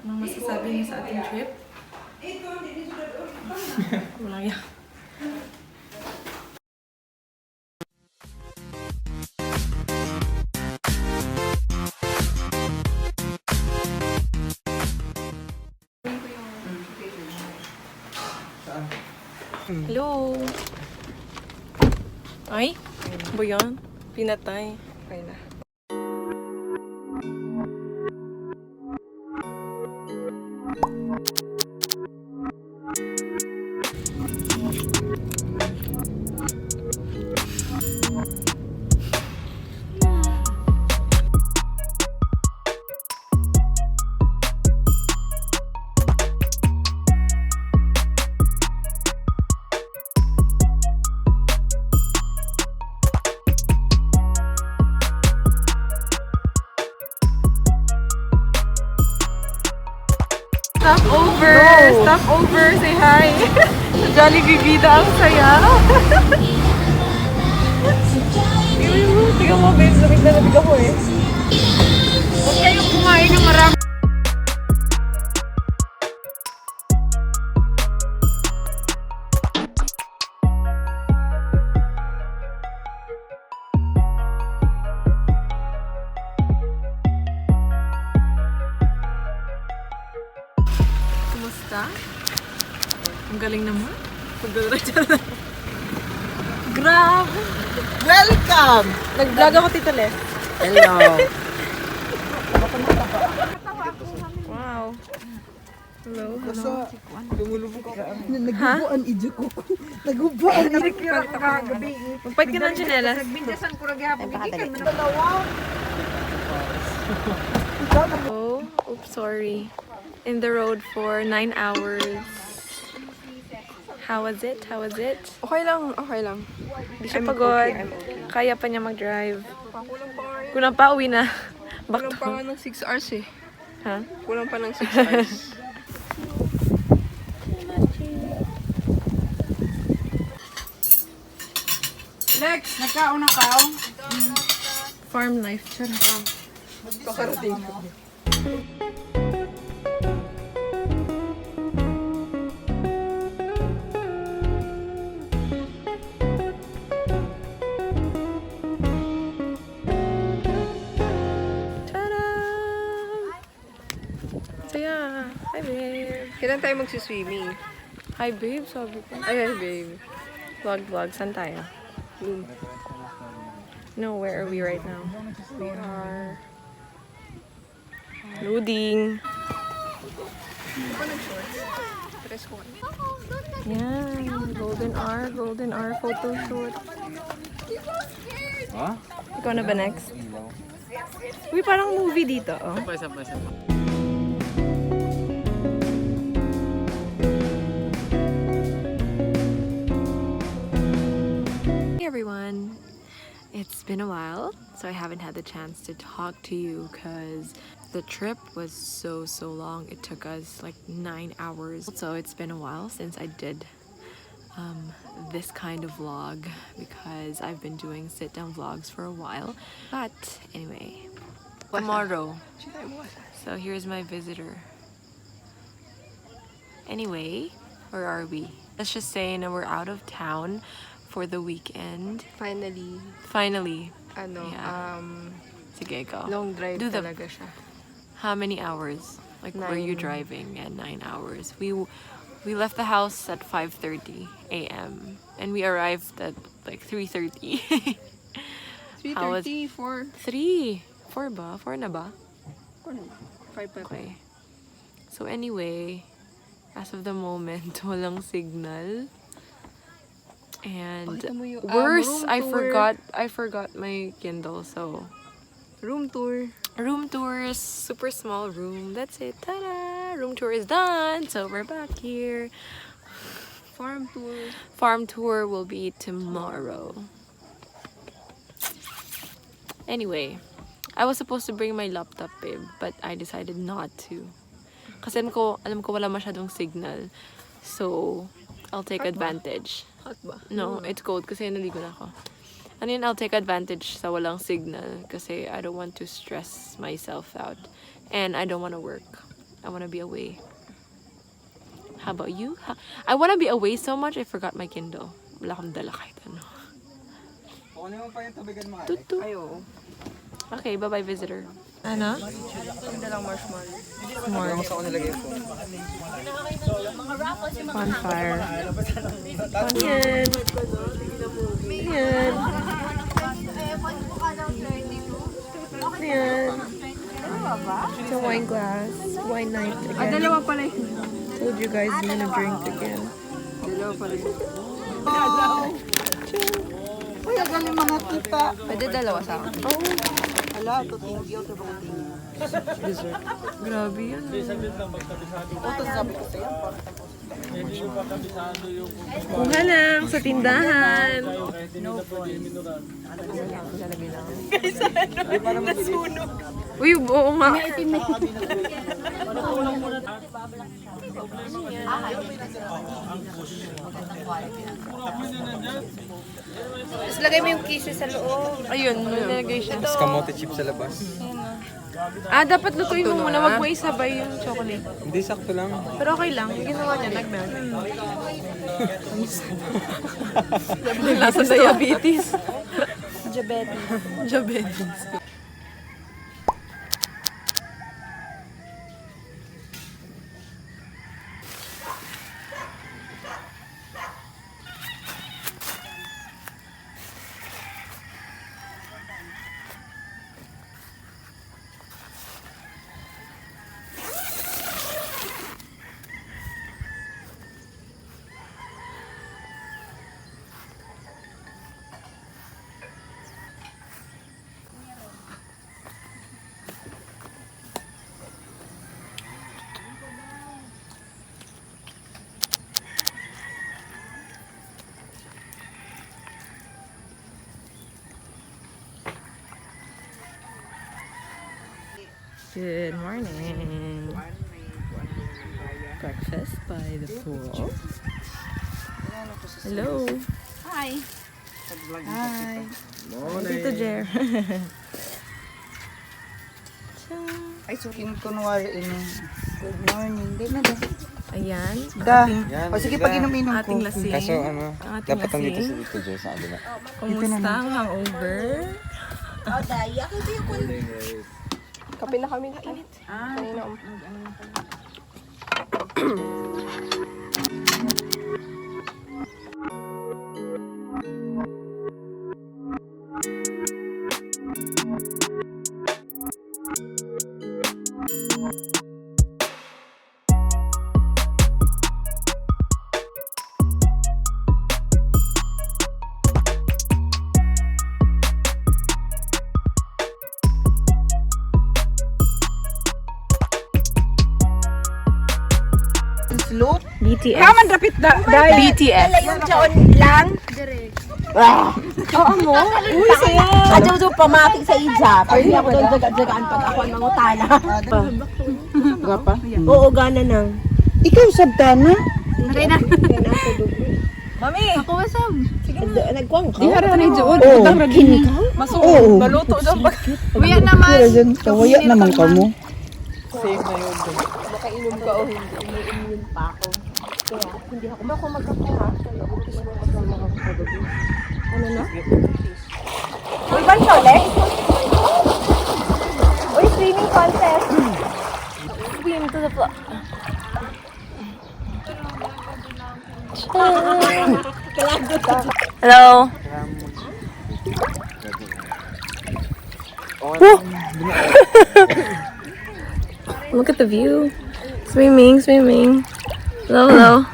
Anong masasabi niyo sa ating trip? Wala yan. Hello! Ay? Ba yan? Pinatay. Okay na. Stop over! No. Stop over! Say hi! Sa Jollibee Vida ang saya! Tingnan mo, babe. Lamig na lamig ako eh. Huwag kayong kumain ng marami. Kumusta? Ang galing naman. Pagdadala na. Grabe! Welcome! Nag-vlog ako, Tita Les. Hello! Wow. Hello. Basta, lumulubog ka. Nagubuan idyo ko. Nagubuan idyo ko. Magpahit ka ng tsinelas. Bindasan ko rin gahapon. Gigikan mo na. Oh, oops, sorry. In the road for 9 hours. How was it? How was it? Okay lang, okay lang. Hindi siya pagod. Kaya pa niya mag-drive. Kulang pa, uwi na. Back Kulang to. pa nga ng 6 hours eh. Ha? Kulang pa ng 6 hours. Lex, nagkauna ka oh. Farm life. Charot. Kakarating. Ta-da! So yeah. Hi, babe. Kailan tayo magsiswimming? Hi, babe. Sabi ko. Ay, babe. Vlog. Saan tayo? No, where are we right now? We are... Loading. Press 1. Yan. Golden hour photo shoot. Ha? Ikaw na ba next? Uy, parang movie dito, oh. Isa pa. Hey everyone. It's been a while, so I haven't had the chance to talk to you because the trip was so long. It took us like 9 hours. So it's been a while since I did this kind of vlog because I've been doing sit-down vlogs for a while. But anyway, tomorrow. So here's my visitor. Anyway, where are we? Let's just say na we're out of town for the weekend. Finally, ano, Yeah. Sige, go. long drive Do the- talaga siya. How many hours? Like, were you 9. driving? Yeah, 9 hours. We left the house at 5:30 a.m. and we arrived at like 3:30. How was- 3:30, 4. 3. 4 ba? 4 na ba? 5 pa. Okay. So anyway, as of the moment, walang signal. And Pakita mo yung, worse, room tour. I forgot my Kindle. So Room tour. room tours, super small room. That's it. Ta-da! Room tour is done. So we're back here. Farm tour. Farm tour will be tomorrow. Anyway, I was supposed to bring my laptop, babe, but I decided not to. Kasi alam ko wala masyadong signal. So, I'll take advantage. Hot ba? No, it's cold kasi naligo na ako. And then I'll take advantage sa walang signal kasi I don't want to stress myself out. And I don't want to work. I want to be away. How about you? I want to be away so much I forgot my Kindle. Wala akong dala kahit ano. Tutu. Okay, bye-bye visitor. Ano? Hindi lang marshmallow. More. Bonfire. Yan. Yan. Yan. It's a wine glass. Wine night again. Dalawa pala yun. Told you guys we're gonna drink again. Dalawa pala yun. Uy, agaling mga tita. Pwede dalawa sa akin. Oo. Hala, ito thank you. Ito ba Dessert. Grabe yan. Ito sabi ko sa'yo. Kuha lang sa tindahan. Nasunog. Uy, oo nga. Tapos lagay mo yung kisses sa loob. Ayun, nilagay siya. Mas kamote chip sa labas. Dapat lutuin mo muna. Wag mo isabay yung chocolate. Hindi, sakto lang. Pero okay lang. Yung ginawa niya, nag-melt. Lasa diabetes. Diabetes. Good morning. Breakfast by the pool. Hello. Hi. Hi. Dito, Jer. Ay, sukin kunwari ini. Good morning. Di na daw. Ayan. Da. Yan, O sige, diba? pag inom-inom ko. Ating lasing. Kaso ano, Ating dapat nandito lasing. sa dito sa kabila. Kumusta ang hangover? Oh, daya. Kasi yung kun... Kape na kami na init. Kanina. Slope. BTS. Kaman rapit da. BTS. Yung dyan lang. Oo mo? Uy, siya. Adyo pamati sa ija. Pero hindi ako doon jaga-jagaan pag ako ang mangutana. Gapa. Oo, gana nang. Ikaw sabdana. Naray na. Mami. Ako wasam. Sige na. Nagkuwang ka. Di harap na yung doon. Oo. Utang ragin. Oo. Baluto daw. Uya naman. Kawaya naman ka mo. Makainom ka o hindi. Umiinom pa ako. Kaya hindi ako magkakura. Ano na? Uy, ban siya ulit? Uy, swimming contest. Swim to the floor. Hello. Look at the view. Swimming, swimming. Hello, hello.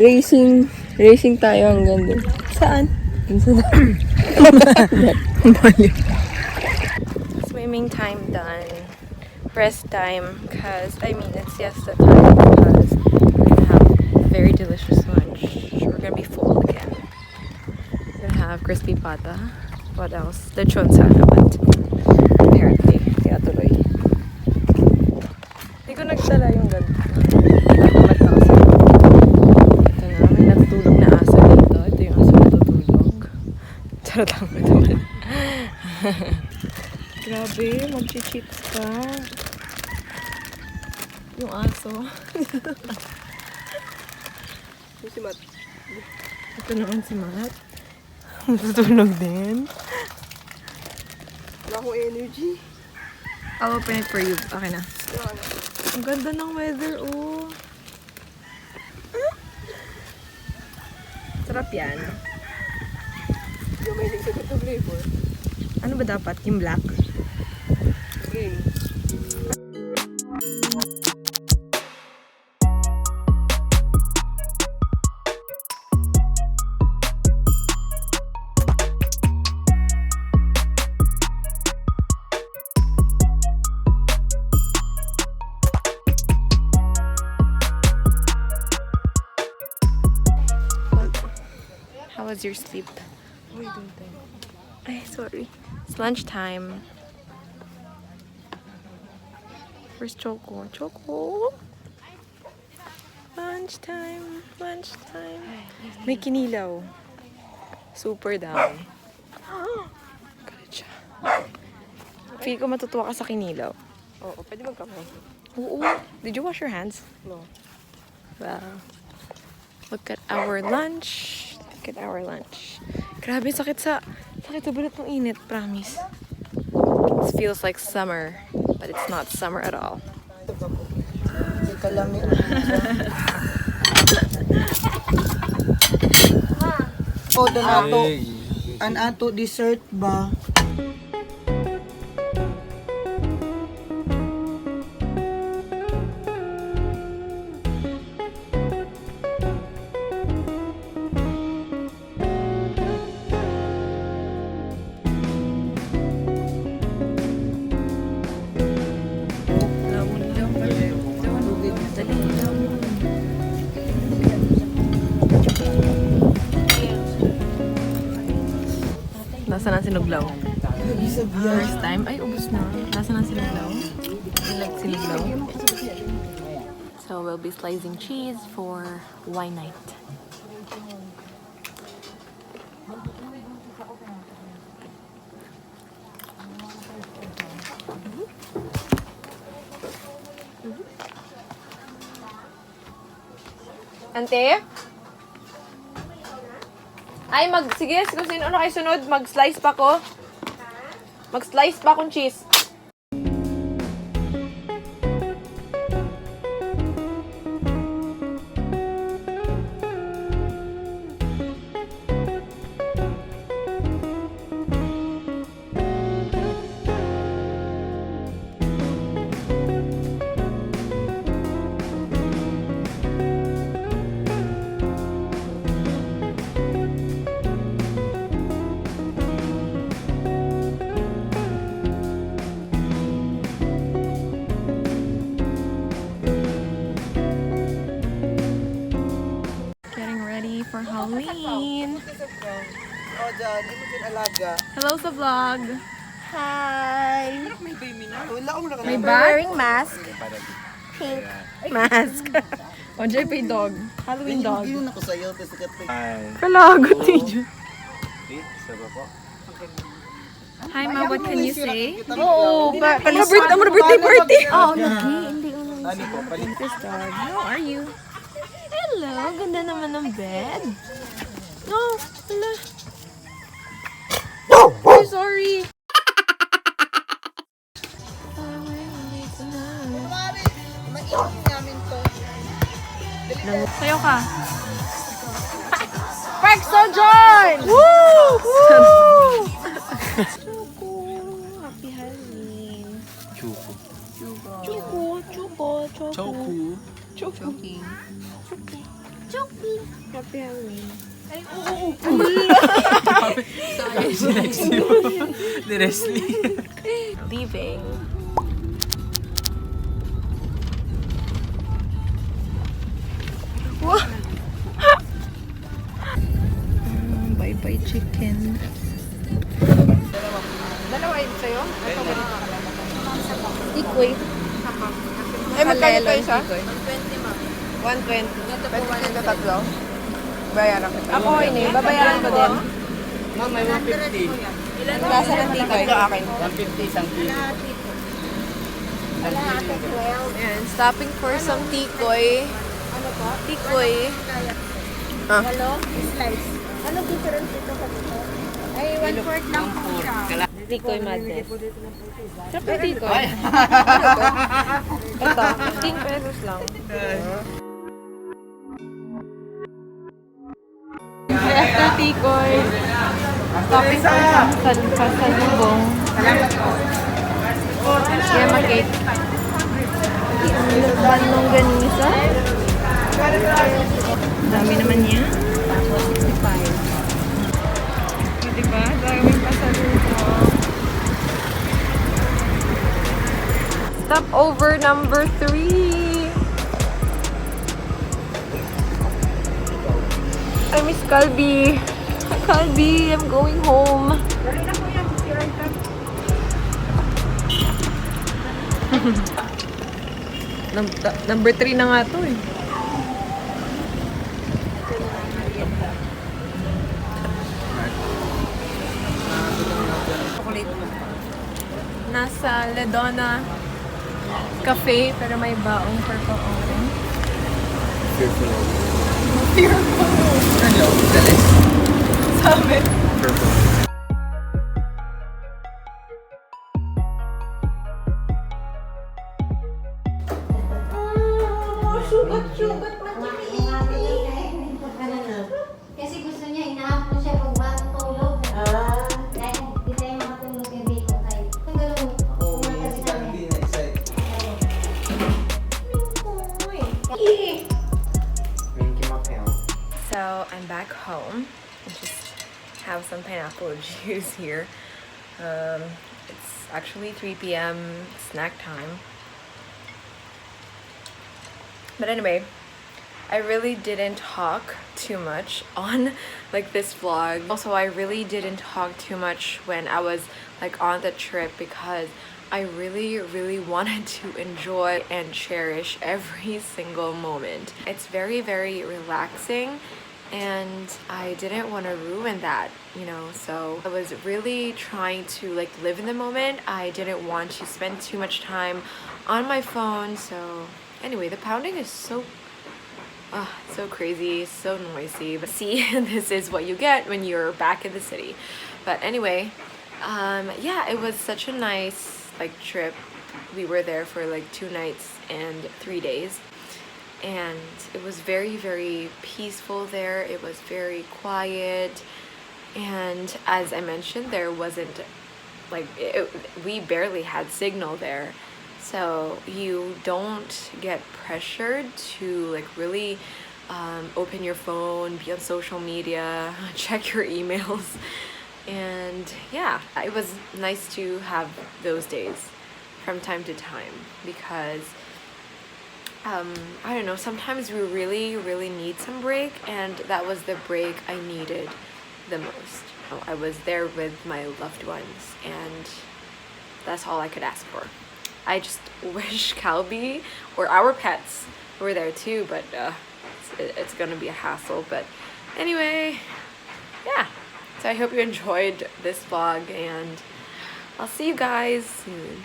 Racing tayo hanggang dun. Saan? Swimming time done. Rest time, cause it's siesta time because we're gonna have a very delicious lunch. We're gonna be full again. We're gonna have crispy pata. What else? Lechon sana, but apparently, kaya tuloy. Hindi ko nagdala yung ganito. Tamad na kasi. Ito na, may natutulog na aso dito. Ito yung aso natutulog. Charot lang ba naman? Grabe, mag-cheat ka. Yung aso. Si Matt. Ito naman si Matt. Natutulog din. Wala akong energy. I'll open it for you. Okay na. Ang ganda ng weather, oh. Sarap yan. Yung may sa ganito flavor. Ano ba dapat? Yung black? Green. How was your sleep? Ay, sorry. It's lunchtime. Where's Choco? Choco? Lunchtime. Lunchtime. May kinilaw. Super down. Galit siya. Feel ko matutuwa ka sa kinilaw. Oo, pwede magkamay. Oo. Did you wash your hands? No. Wow. Look at our lunch. Look at our lunch. Grabe, sakit sa bulat ng init, promise. This feels like summer, but it's not summer at all. Hindi ka lamig. O, doon ato. An ato dessert ba? Nasaan ang sinuglaw? First time? Ay, ubos na. Nasaan ang sinuglaw? I like sinuglaw. So, we'll be slicing cheese for wine night. Ante? Ay, sige, kung sino na kayo sunod, mag-slice pa ko. Mag-slice pa akong cheese. Getting ready for Halloween. O, dyan. Di mo dyan alaga. Hello sa vlog. Hi! Wala akong lang. May We're bag? wearing mask. Pink. Mask. O, JP dog. Halloween dog. Yun ako sa'yo. Tapos kating. Kalagot ni po. Hi, Ma. What can you say? Oo, I'm a birthday party. Oo, lagi. Hindi ko lang. Ano po? Palit. This dog. How are you? Hello. Ganda naman ng bed. No. Hala. Oh, sorry. Sayo ka. Park Sojourn! Woo! Choco. Happy Halloween. Chupo. Choco. Choku. Choco. Happy Halloween. Ni Leslie. Leaving. Wow. Bye-bye chicken. Dalawa yun sa'yo? Tikoy. Eh, magkano kayo isa? 120 ma. 120. Pwede ka tatlo? Bayaran kita. Ako ini, babayaran ko din. Ma'am, may 150. Lasa ng tikoy. Tatlo akin. 150 isang kilo. And stopping for some tikoy. Tikoy. Slice. Ano difference ito sa dito? Ay, 1/4 lang po siya. Tikoy madness. Siyempre tikoy. Ito, 15 pesos lang. After tikoy, topping for some pasalubong. Yema cake. Bandong ganisa. Dami naman niya. 65. Diba? Daming pasalubong. Stop over number 3. I miss Calby. Calby, I'm going home. Number 3 na nga to eh. Nasa Ledona Cafe, pero may baong purple orange. Fearful. Ano? Dalis? Sabi. Purple. Sugat-sugat pa Kasi gusto niya, inaapon siya pag matutulog. Dahil hindi tayo makatulog yung dito tayo. Ganun. Kasi kami. So I'm back home. I just have some pineapple juice here. It's actually 3 p.m. snack time. But anyway, I really didn't talk too much on like this vlog. Also, I really didn't talk too much when I was like on the trip because I really wanted to enjoy and cherish every single moment. It's very relaxing and I didn't want to ruin that, you know, so I was really trying to like live in the moment. I didn't want to spend too much time on my phone. So anyway, the pounding is so crazy, so noisy. But see, this is what you get when you're back in the city. But anyway, yeah, it was such a nice like trip. We were there for like 2 nights and 3 days. And it was very peaceful there. It was very quiet. And as I mentioned, there wasn't like, we barely had signal there. So you don't get pressured to like really open your phone, be on social media, check your emails. And yeah, it was nice to have those days from time to time because I don't know, sometimes we really need some break, and that was the break I needed the most. I was there with my loved ones and that's all I could ask for. I just wish Calby or our pets were there too, but it's gonna be a hassle. But anyway, yeah, so I hope you enjoyed this vlog and I'll see you guys soon.